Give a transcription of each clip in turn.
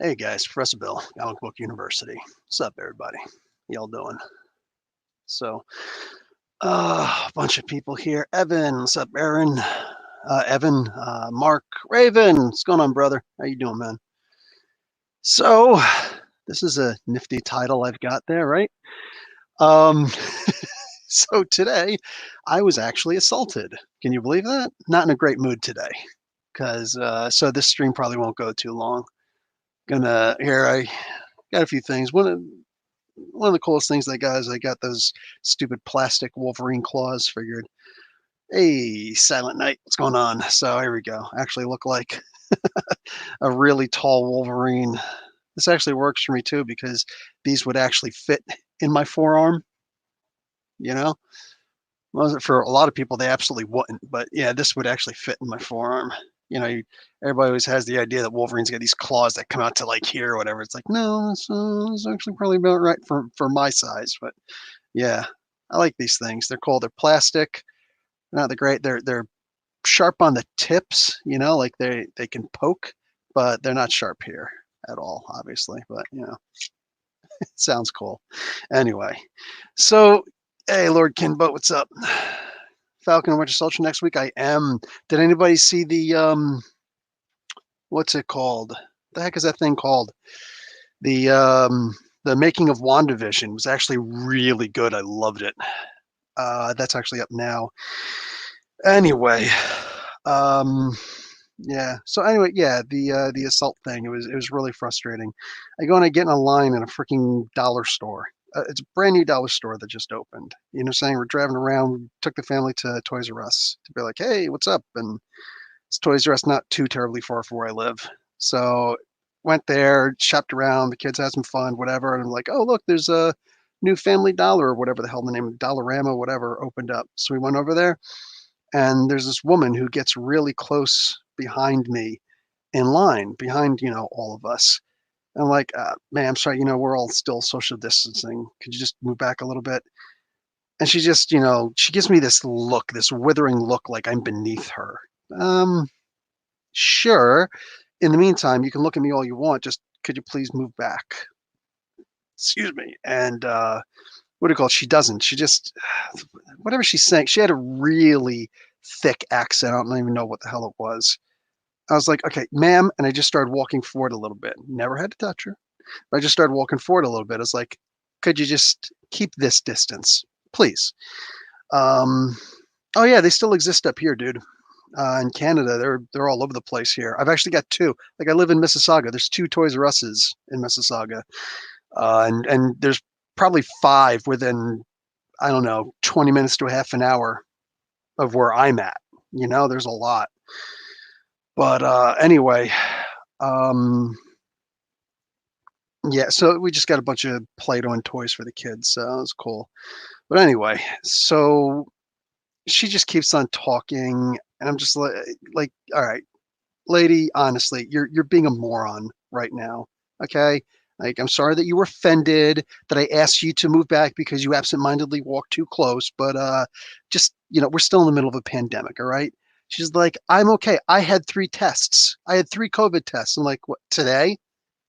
Hey guys, Professor Bill, Comic Book University. What's up, everybody? Y'all doing? So, a bunch of people here. Evan, what's up, Aaron? Evan, Mark, Raven, what's going on, brother? How you doing, man? So, this is a nifty title I've got there, right? Um, so today, I was actually assaulted. Can you believe that? Not in a great mood today, because so this stream probably won't go too long. I got a few things. One of the coolest things they got is they got those stupid plastic Wolverine claws. Figured, hey, Silent Knight, what's going on? So here we go. Actually look like a really tall Wolverine. This actually works for me too because these would actually fit in my forearm. You know, for a lot of people they absolutely wouldn't, but yeah, this would actually fit in my forearm. You know, everybody always has the idea that Wolverine's got these claws that come out to like here or whatever. It's like, no, it's actually probably about right for my size, but yeah, I like these things. They're cool. They're plastic. They're not the great. They're sharp on the tips. You know, like they can poke, but they're not sharp here at all, obviously. But you know, it sounds cool. Anyway, so hey, Lord Kinboat, what's up? Falcon and Winter Soldier next week. I am. Did anybody see the what's it called? The heck is that thing called? The making of WandaVision was actually really good. I loved it. That's actually up now. Anyway, um, yeah. So anyway, yeah, the assault thing. It was really frustrating. I go and I get in a line in a freaking dollar store. It's a brand new dollar store that just opened. You know, what I'm saying we're driving around. We took the family to Toys R Us to be like, hey, what's up? And it's Toys R Us not too terribly far from where I live. So went there, shopped around. The kids had some fun, whatever. And I'm like, oh look, there's a new Family Dollar or whatever the hell the name of Dollarama, whatever, opened up. So we went over there and there's this woman who gets really close behind me in line behind all of us. And I'm like, man, I'm sorry, we're all still social distancing, could you just move back a little bit? And she just, she gives me this look, this withering look, like I'm beneath her. um sure. In the meantime, you can look at me all you want, just could you please move back? Excuse me. And what do you call it? She doesn't. She just, whatever she's saying, she had a really thick accent. I don't even know what the hell it was. I was like, okay, ma'am. And I just started walking forward a little bit. Never had to touch her. But I just started walking forward a little bit. I was like, could you just keep this distance, please? Um, oh yeah, they still exist up here, dude. In Canada, they're all over the place here. I've actually got two. Like I live in Mississauga. There's two Toys R Us's in Mississauga, and there's probably five within, I don't know, 20 minutes to a half an hour of where I'm at. There's a lot. But anyway, um, yeah. So we just got a bunch of Play-Doh and toys for the kids. So it was cool. But anyway, so she just keeps on talking, and I'm just like, all right, lady, honestly, you're being a moron right now. Okay. Like, I'm sorry that you were offended that I asked you to move back because you absentmindedly walked too close, but just, we're still in the middle of a pandemic, all right? She's like, I'm okay. I had 3 tests. I had 3 COVID tests. I'm like, what, today?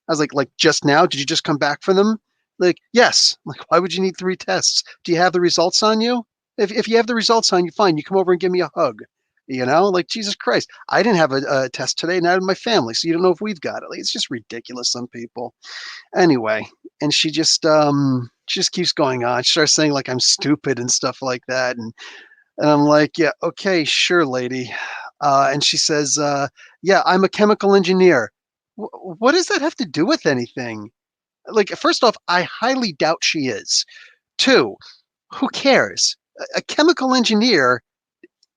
I was like just now? Did you just come back for them? Like, yes. I'm like, why would you need 3 tests? Do you have the results on you? If you have the results on you, fine. You come over and give me a hug. Like, Jesus Christ, I didn't have a test today, neither did my family, so you don't know if we've got it. Like, it's just ridiculous, some people. Anyway, and she just keeps going on. She starts saying like I'm stupid and stuff like that, and I'm like, yeah, okay, sure, lady. And she says, yeah, I'm a chemical engineer. What does that have to do with anything? Like, first off, I highly doubt she is. Two, who cares? A chemical engineer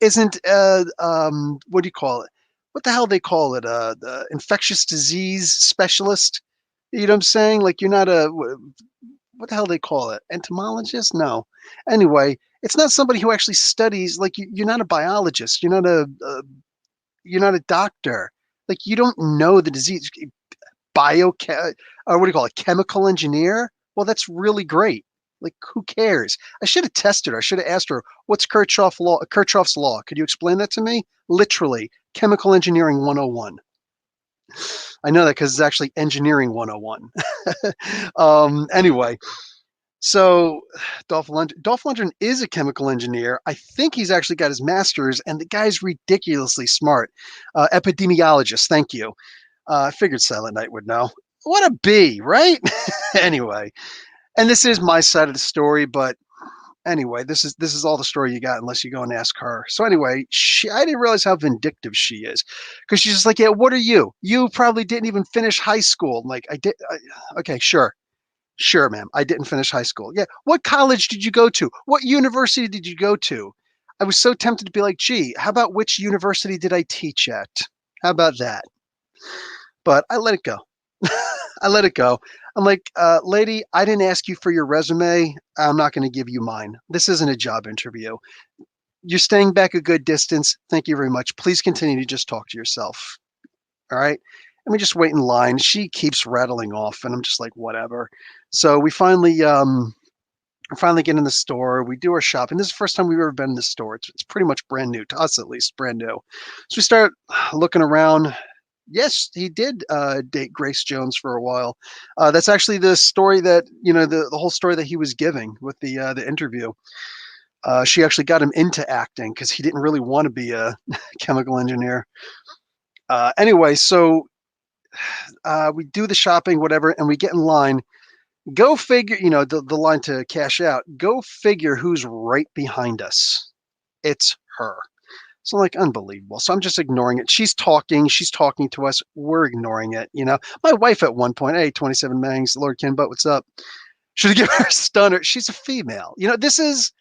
isn't what do you call it? What the hell they call it? The infectious disease specialist. You know what I'm saying? Like, you're not a, what the hell they call it? Entomologist? No. Anyway, it's not somebody who actually studies. Like, you're not a biologist. You're not a doctor. Like, you don't know the disease. What do you call it? Chemical engineer? Well, that's really great. Like, who cares? I should have tested her. I should have asked her, what's Kirchhoff's law? Could you explain that to me? Literally, chemical engineering 101. I know that because it's actually Engineering 101. Anyway, so Dolph Lundgren is a chemical engineer. I think he's actually got his master's, and the guy's ridiculously smart. Epidemiologist, thank you. I figured Silent Night would know. What a B, right? Anyway, and this is my side of the story, but anyway, this is all the story you got unless you go and ask her. So anyway, I didn't realize how vindictive she is because she's just like, yeah, what are you? You probably didn't even finish high school. I'm like, I did. Okay, sure. Sure, ma'am. I didn't finish high school. Yeah. What college did you go to? What university did you go to? I was so tempted to be like, gee, how about which university did I teach at? How about that? But I let it go. I let it go. I'm like, lady, I didn't ask you for your resume. I'm not going to give you mine. This isn't a job interview. You're staying back a good distance. Thank you very much. Please continue to just talk to yourself. All right. Let me just wait in line. She keeps rattling off, and I'm just like, whatever. So we finally get in the store. We do our shopping. This is the first time we've ever been in the store. It's pretty much brand new to us, at least brand new. So we start looking around. Yes, he did date Grace Jones for a while. That's actually the story that the whole story that he was giving with the interview. She actually got him into acting because he didn't really want to be a chemical engineer. Anyway, so we do the shopping, whatever, and we get in line. Go figure, the line to cash out. Go figure who's right behind us. It's her. So I'm like, unbelievable. So I'm just ignoring it. She's talking to us. We're ignoring it. My wife at one point, hey, 27 Mangs, Lord Kinbutt, what's up? Should have given her a stunner. She's a female. This is,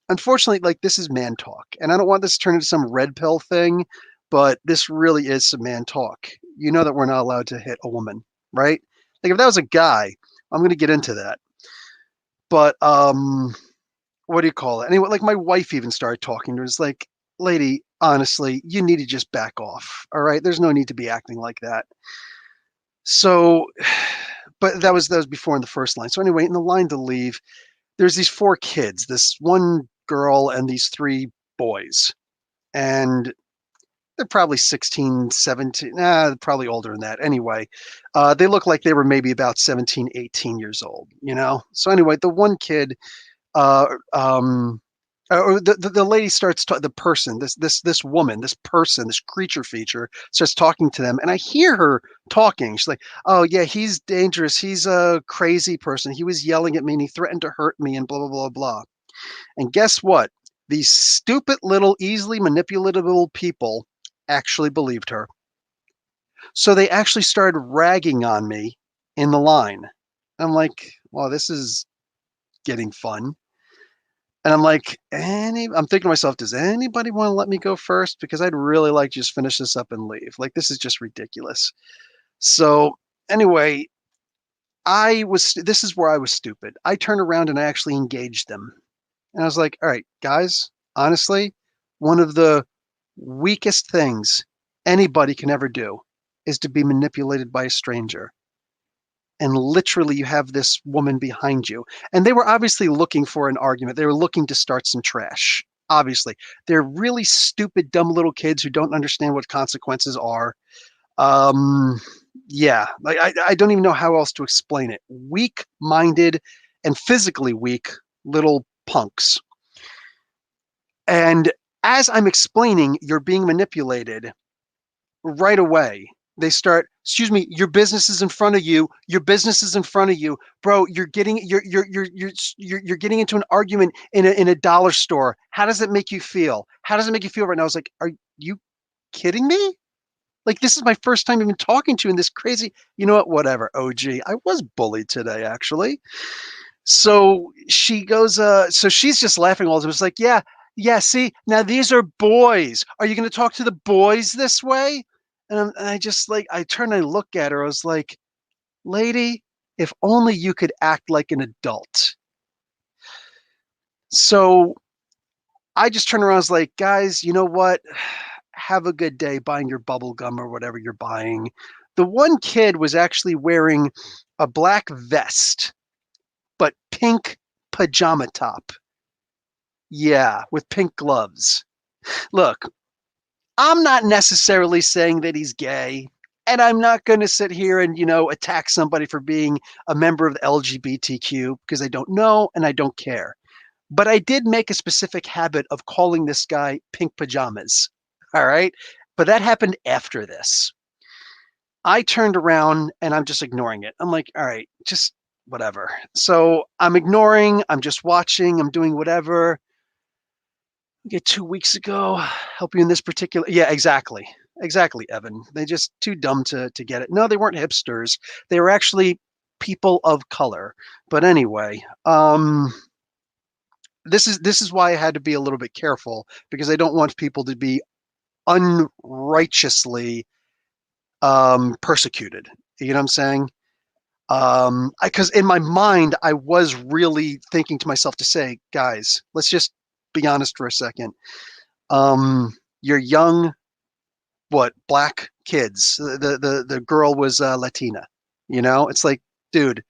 unfortunately, like, this is man talk. And I don't want this to turn into some red pill thing, but this really is some man talk. You know that we're not allowed to hit a woman, right? Like, if that was a guy, I'm going to get into that. But, what do you call it? Anyway, like, my wife even started talking to her. It's like, lady, honestly, you need to just back off. All right. There's no need to be acting like that. So, but that was before in the first line. So anyway, in the line to leave, there's these 4 kids, this one girl and these 3 boys. And they're probably 16, 17, probably older than that. Anyway, they look like they were maybe about 17, 18 years old. So anyway, the one kid, uh, um, or the lady starts the person, this woman, this person, this creature feature starts talking to them, and I hear her talking. She's like, "Oh yeah, he's dangerous. He's a crazy person. He was yelling at me and he threatened to hurt me and blah blah blah blah." And guess what? These stupid little easily manipulatable people actually believed her. So they actually started ragging on me in the line. I'm like, "Well, this is getting fun." And I'm like, I'm thinking to myself, does anybody want to let me go first? Because I'd really like to just finish this up and leave. Like, this is just ridiculous. So anyway, this is where I was stupid. I turned around and I actually engaged them. And I was like, all right, guys, honestly, one of the weakest things anybody can ever do is to be manipulated by a stranger. And literally you have this woman behind you. And they were obviously looking for an argument. They were looking to start some trash. Obviously, they're really stupid, dumb little kids who don't understand what consequences are. Yeah, like I don't even know how else to explain it. Weak-minded and physically weak little punks. And as I'm explaining, you're being manipulated right away. They start, excuse me, your business is in front of you. Your business is in front of you, bro. You're getting getting into an argument in a dollar store. How does it make you feel? How does it make you feel right now? I was like, are you kidding me? Like, this is my first time even talking to you in this crazy. You know what? Whatever. OG. I was bullied today, actually. So she goes, so she's just laughing all the time. It's like, yeah, yeah, see, now these are boys. Are you going to talk to the boys this way? And I just like, I turn and I look at her. I was like, lady, if only you could act like an adult. So I just turned around. I was like, guys, you know what? Have a good day buying your bubble gum or whatever you're buying. The one kid was actually wearing a black vest, but pink pajama top. Yeah, with pink gloves. Look, I'm not necessarily saying that he's gay, and I'm not going to sit here and, attack somebody for being a member of the LGBTQ because I don't know and I don't care. But I did make a specific habit of calling this guy Pink Pajamas. All right. But that happened after this. I turned around and I'm just ignoring it. I'm like, all right, just whatever. So I'm ignoring, I'm just watching, I'm doing whatever. Get 2 weeks ago, help you in this particular. Yeah, exactly. Exactly, Evan. They just too dumb to get it. No, they weren't hipsters. They were actually people of color. But anyway, this is why I had to be a little bit careful because I don't want people to be unrighteously persecuted. You know what I'm saying? Because in my mind, I was really thinking to myself to say, guys, let's just be honest for a second. You're young, black kids. The girl was Latina. It's like, dude,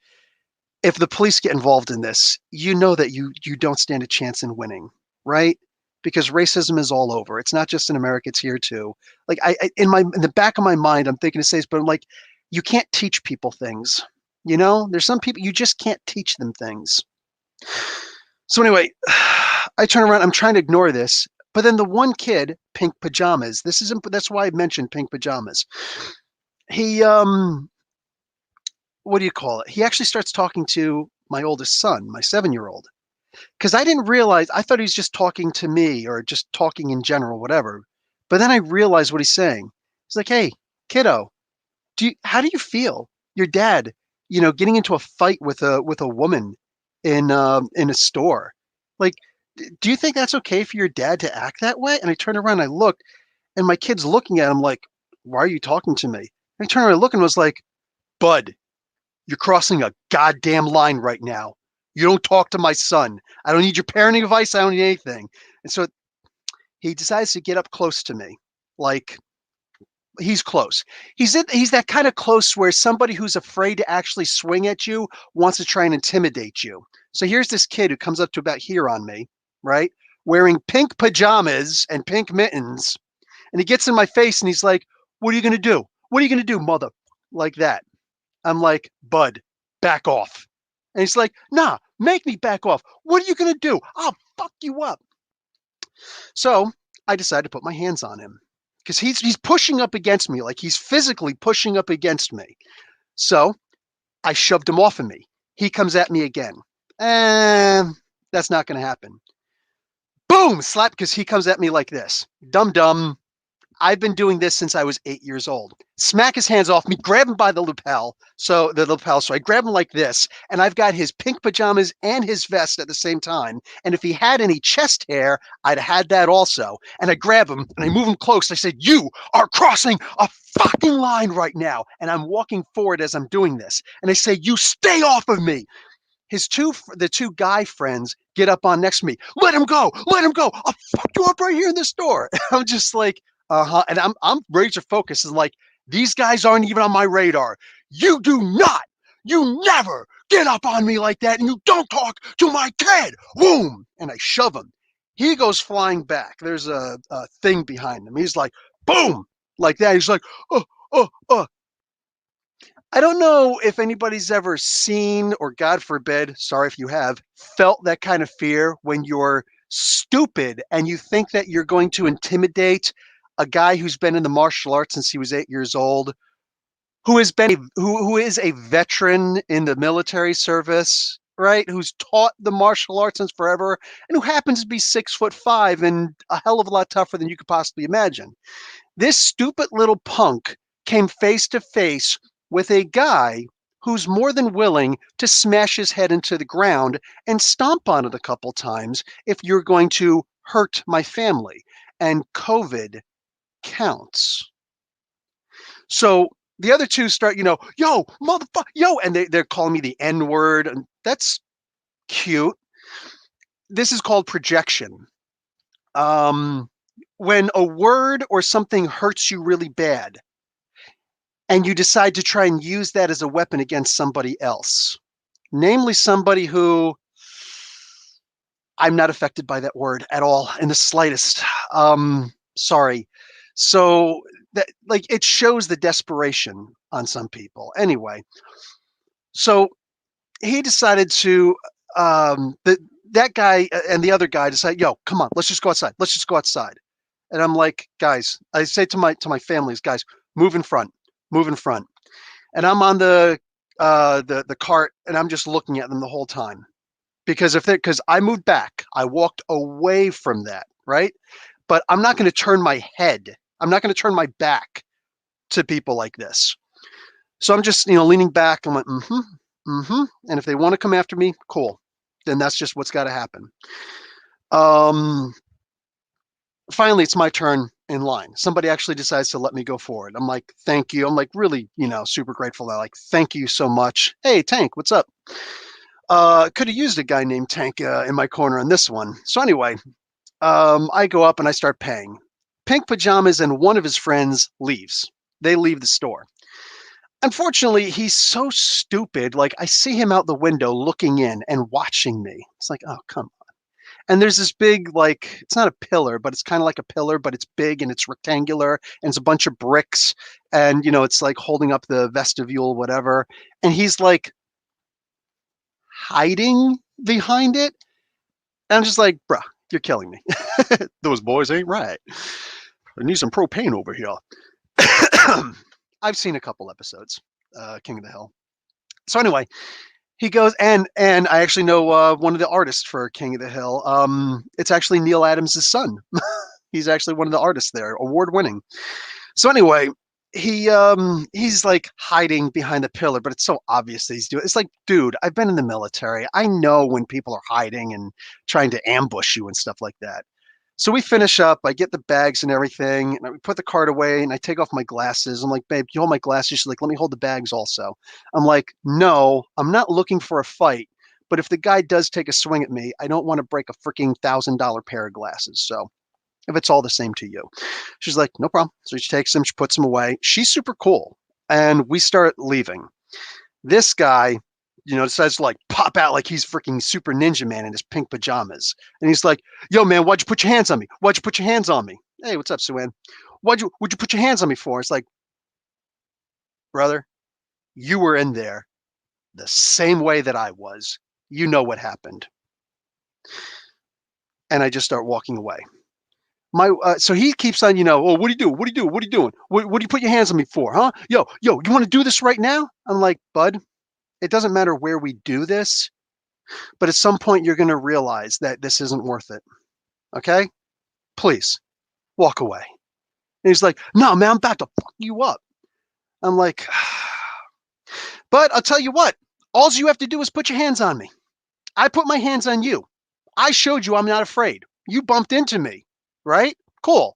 if the police get involved in this, you know that you don't stand a chance in winning, right? Because racism is all over. It's not just in America; it's here too. Like in the back of my mind, I'm thinking to say this, but I'm like, you can't teach people things. There's some people you just can't teach them things. So anyway, I turn around. I'm trying to ignore this, but then the one kid, Pink Pajamas. That's why I mentioned Pink Pajamas. He what do you call it? He actually starts talking to my oldest son, my 7-year-old, because I didn't realize. I thought he was just talking to me or just talking in general, whatever. But then I realized what he's saying. He's like, "Hey, kiddo, how do you feel? Your dad, getting into a fight with a woman in a store. Like, do you think that's okay for your dad to act that way?" And I turned around, and I looked, and my kid's looking at him like, "Why are you talking to me?" And I turned around, and looked, and was like, "Bud, you're crossing a goddamn line right now. You don't talk to my son. I don't need your parenting advice. I don't need anything." And so he decides to get up close to me, like he's close. He's that kind of close where somebody who's afraid to actually swing at you wants to try and intimidate you. So here's this kid who comes up to about here on me, right? Wearing pink pajamas and pink mittens, and he gets in my face and he's like, "What are you gonna do? What are you gonna do, mother?" Like that. I'm like, "Bud, back off." And he's like, "Nah, make me back off. What are you gonna do? I'll fuck you up." So I decided to put my hands on him because he's pushing up against me, like he's physically pushing up against me. So I shoved him off of me. He comes at me again. And that's not going to happen. Boom, slap, because he comes at me like this. Dum dum. I've been doing this since I was 8 years old. Smack his hands off me, grab him by the lapel. So I grab him like this, and I've got his pink pajamas and his vest at the same time. And if he had any chest hair, I'd have had that also. And I grab him and I move him close. I said, "You are crossing a fucking line right now." And I'm walking forward as I'm doing this. And I say, "You stay off of me." The two guy friends get up on next to me. "Let him go, let him go. I'll fuck you up right here in this store." I'm just like, uh-huh. And I'm ready to focus. And like, these guys aren't even on my radar. You do not, you never get up on me like that, and you don't talk to my kid. Boom. And I shove him. He goes flying back. There's a thing behind him. He's like, boom, like that. He's like, "Oh, oh, oh." I don't know if anybody's ever seen, or God forbid, sorry if you have, felt that kind of fear when you're stupid and you think that you're going to intimidate a guy who's been in the martial arts since he was 8 years old, who is a veteran in the military service, right? Who's taught the martial arts since forever, and who happens to be 6'5" and a hell of a lot tougher than you could possibly imagine. This stupid little punk came face to face with a guy who's more than willing to smash his head into the ground and stomp on it a couple times if you're going to hurt my family. And COVID counts. So the other two start, "Yo, motherfucker, yo," and they're calling me the N word. And that's cute. This is called projection. When a word or something hurts you really bad, and you decide to try and use that as a weapon against somebody else, namely somebody who I'm not affected by that word at all in the slightest. Sorry. So that, like, it shows the desperation on some people. Anyway, so he decided to that guy and the other guy decided, yo, come on, let's just go outside. Let's just go outside. And I'm like, guys, I say to my families, guys, move in front, move in front. And I'm on the cart and I'm just looking at them the whole time. Because I moved back. I walked away from that, right? But I'm not going to turn my head. I'm not going to turn my back to people like this. So I'm just, leaning back. I'm like, mm-hmm, mm-hmm. And if they want to come after me, cool. Then that's just what's got to happen. Finally, it's my turn in line. Somebody actually decides to let me go forward. I'm like, thank you. I'm like, really, super grateful. I'm like, thank you so much. Hey, Tank, what's up? Could have used a guy named Tank in my corner on this one. So anyway, I go up and I start paying. Pink Pajamas and one of his friends leaves. They leave the store. Unfortunately, he's so stupid. Like, I see him out the window looking in and watching me. It's like, oh, come on. And there's this big, like, it's not a pillar, but it's kind of like a pillar, but it's big and it's rectangular and it's a bunch of bricks. And, it's like holding up the vestibule, whatever. And he's like hiding behind it. And I'm just like, bruh, you're killing me. Those boys ain't right. I need some propane over here. I've seen a couple episodes, King of the Hill. So anyway, he goes and I actually know one of the artists for King of the Hill. It's actually Neil Adams' son. He's actually one of the artists there, award winning. So anyway, he's like hiding behind the pillar, but it's so obvious that he's doing. It's like, dude, I've been in the military. I know when people are hiding and trying to ambush you and stuff like that. So we finish up. I get the bags and everything, and I put the cart away, and I take off my glasses. I'm like, babe, you hold my glasses? She's like, let me hold the bags also. I'm like, no, I'm not looking for a fight. But if the guy does take a swing at me, I don't want to break a freaking $1,000 pair of glasses. So if it's all the same to you. She's like, no problem. So she takes them, she puts them away. She's super cool. And we start leaving. This guy, decides to like pop out like he's freaking super ninja man in his pink pajamas. And he's like, yo, man, why'd you put your hands on me? Why'd you put your hands on me? Hey, what's up, Suan? Would you put your hands on me for? It's like, brother, you were in there the same way that I was. You know what happened. And I just start walking away. So he keeps on, oh, what do you do? What do you do? What are you doing? What do you put your hands on me for? Huh? Yo, you want to do this right now? I'm like, bud, it doesn't matter where we do this, but at some point you're going to realize that this isn't worth it. Okay? Please walk away. And he's like, no, man, I'm about to fuck you up. I'm like, but I'll tell you what, all you have to do is put your hands on me. I put my hands on you. I showed you I'm not afraid. You bumped into me, right? Cool.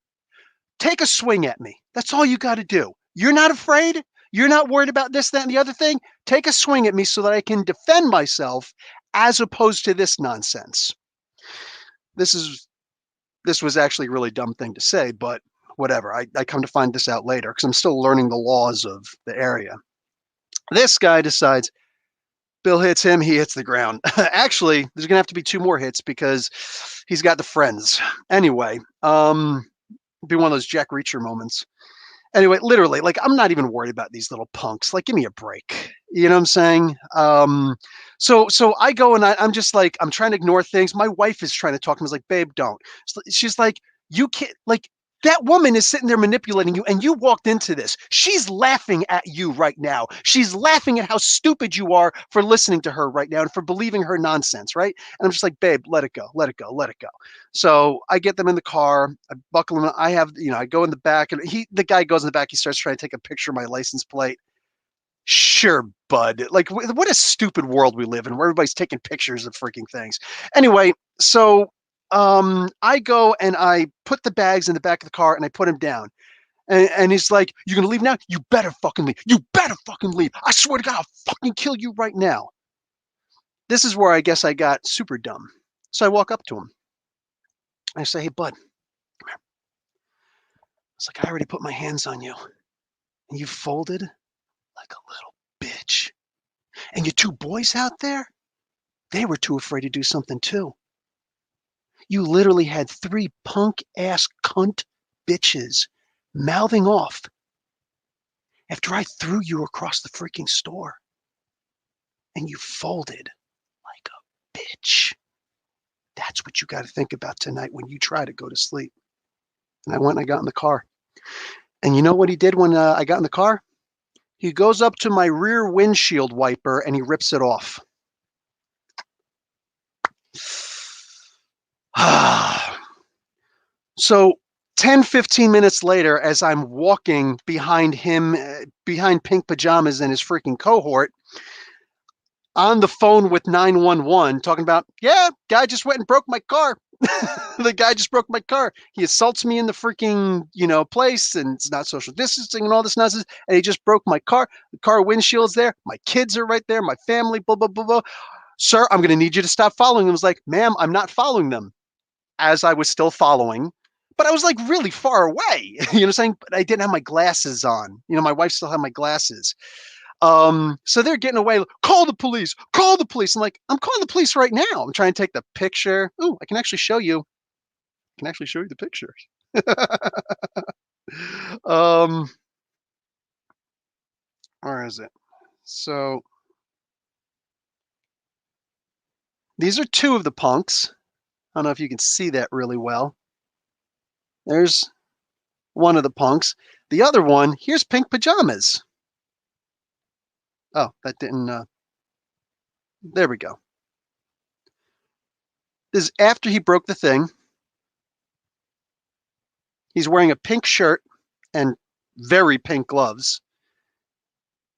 Take a swing at me. That's all you got to do. You're not afraid. You're not worried about this, that, and the other thing. Take a swing at me so that I can defend myself as opposed to this nonsense. This was actually a really dumb thing to say, but whatever. I come to find this out later because I'm still learning the laws of the area. This guy decides Bill hits him, he hits the ground. Actually, there's going to have to be 2 more hits because he's got the friends. Anyway, be one of those Jack Reacher moments. Anyway, literally, like, I'm not even worried about these little punks. Like, give me a break. You know what I'm saying? So I go and I'm just like, I'm trying to ignore things. My wife is trying to talk to me. I was like, babe, don't. She's like, you can't, like, that woman is sitting there manipulating you, and you walked into this. She's laughing at you right now. She's laughing at how stupid you are for listening to her right now and for believing her nonsense, right? And I'm just like, babe, let it go, let it go, let it go. So I get them in the car. I buckle them. I have, I go in the back, and the guy goes in the back. He starts trying to take a picture of my license plate. Sure, bud. Like, what a stupid world we live in, where everybody's taking pictures of freaking things. Anyway, so I go and I put the bags in the back of the car and I put him down. And he's like, "You gonna leave now? You better fucking leave. You better fucking leave. I swear to God, I'll fucking kill you right now." This is where I guess I got super dumb. So I walk up to him. I say, "Hey, bud, come here." It's like, I already put my hands on you, and you folded like a little bitch. And your 2 boys out there, they were too afraid to do something too. You literally had 3 punk ass cunt bitches mouthing off after I threw you across the freaking store and you folded like a bitch. That's what you got to think about tonight when you try to go to sleep. And I went and I got in the car. And you know what he did when I got in the car? He goes up to my rear windshield wiper and he rips it off. So 10, 15 minutes later, as I'm walking behind him, behind Pink Pajamas and his freaking cohort, on the phone with 911 talking about, yeah, guy just went and broke my car. The guy just broke my car. He assaults me in the freaking, place, and it's not social distancing and all this nonsense. And he just broke my car. The car windshield's there. My kids are right there. My family, blah, blah, blah, blah. Sir, I'm going to need you to stop following them. I was like, ma'am, I'm not following them. As I was still following, but I was like really far away. You know what I'm saying? But I didn't have my glasses on. My wife still had my glasses. So they're getting away. Call the police. Call the police. I'm like, I'm calling the police right now. I'm trying to take the picture. Oh, I can actually show you. I can actually show you the picture. um, where is it? So these are two of the punks. I don't know if you can see that really well. There's one of the punks. The other one, here's Pink Pajamas. Oh, that didn't, there we go. This is after he broke the thing. He's wearing a pink shirt and very pink gloves.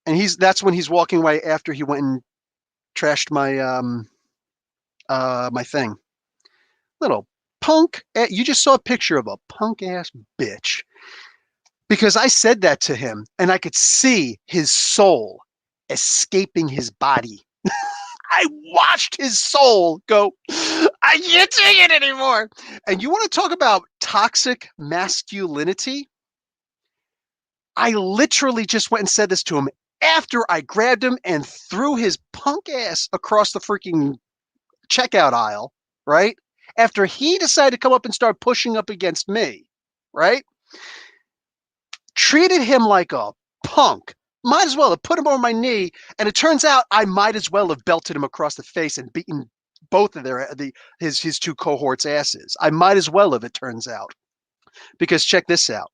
And that's when he's walking away after he went and trashed my thing. Little punk. You just saw a picture of a punk ass bitch. Because I said that to him and I could see his soul escaping his body. I watched his soul go, I can't take it anymore. And you want to talk about toxic masculinity? I literally just went and said this to him after I grabbed him and threw his punk ass across the freaking checkout aisle, right? After he decided to come up and start pushing up against me, right? Treated him like a punk. Might as well have put him on my knee, and it turns out I might as well have belted him across the face and beaten both of his two cohorts' asses. I might as well have, it turns out. Because check this out.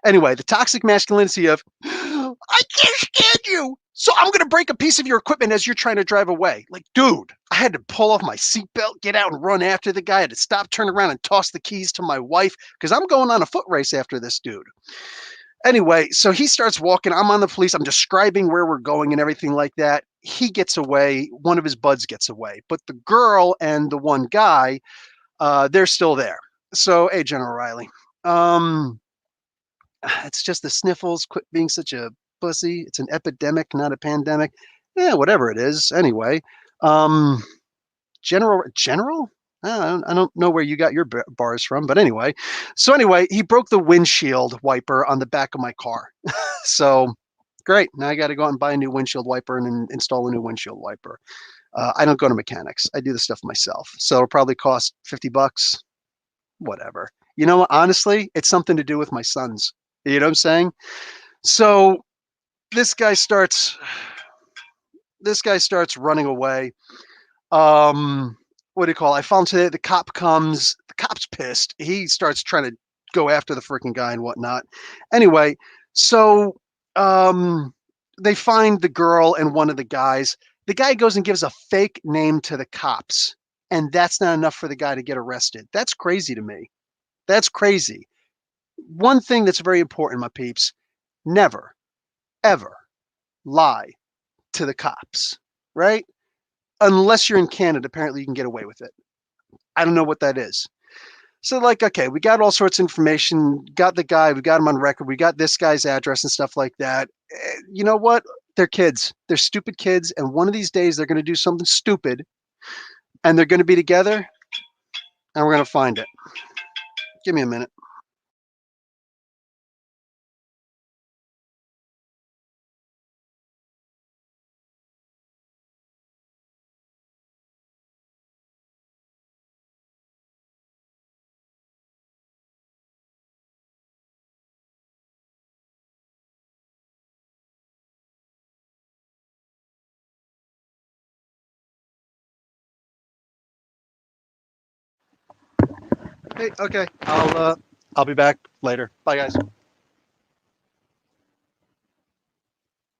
Anyway, the toxic masculinity of, I can't stand you, so I'm going to break a piece of your equipment as you're trying to drive away. Like, dude, I had to pull off my seatbelt, get out and run after the guy. I had to stop, turn around, and toss the keys to my wife because I'm going on a foot race after this dude. Anyway, so he starts walking. I'm on the police. I'm describing where we're going and everything like that. He gets away. One of his buds gets away. But the girl and the one guy, they're still there. So, hey, General Riley. It's just the sniffles. Quit being such a pussy. It's an epidemic, not a pandemic. Yeah, whatever it is. Anyway, General. I don't know where you got your bars from, but anyway. So anyway, he broke the windshield wiper on the back of my car. So great. Now I got to go out and buy a new windshield wiper and install a new windshield wiper. I don't go to mechanics. I do the stuff myself. So it'll probably cost $50. Whatever. You know what? Honestly, it's something to do with my sons. You know what I'm saying? So this guy starts running away. What do you call it? I found today the cop comes. The cop's pissed. He starts trying to go after the freaking guy and whatnot. Anyway, so they find the girl and one of the guys. The guy goes and gives a fake name to the cops, and that's not enough for the guy to get arrested. That's crazy to me. That's crazy. One thing that's very important, my peeps, never, ever lie to the cops, right? Unless you're in Canada, apparently you can get away with it. I don't know what that is. So, like, okay, we got all sorts of information, got the guy, we got him on record, we got this guy's address and stuff like that. You know what? They're kids. They're stupid kids, and one of these days they're going to do something stupid, and they're going to be together, and we're going to find it. Give me a minute. Hey, okay. I'll be back later. Bye, guys.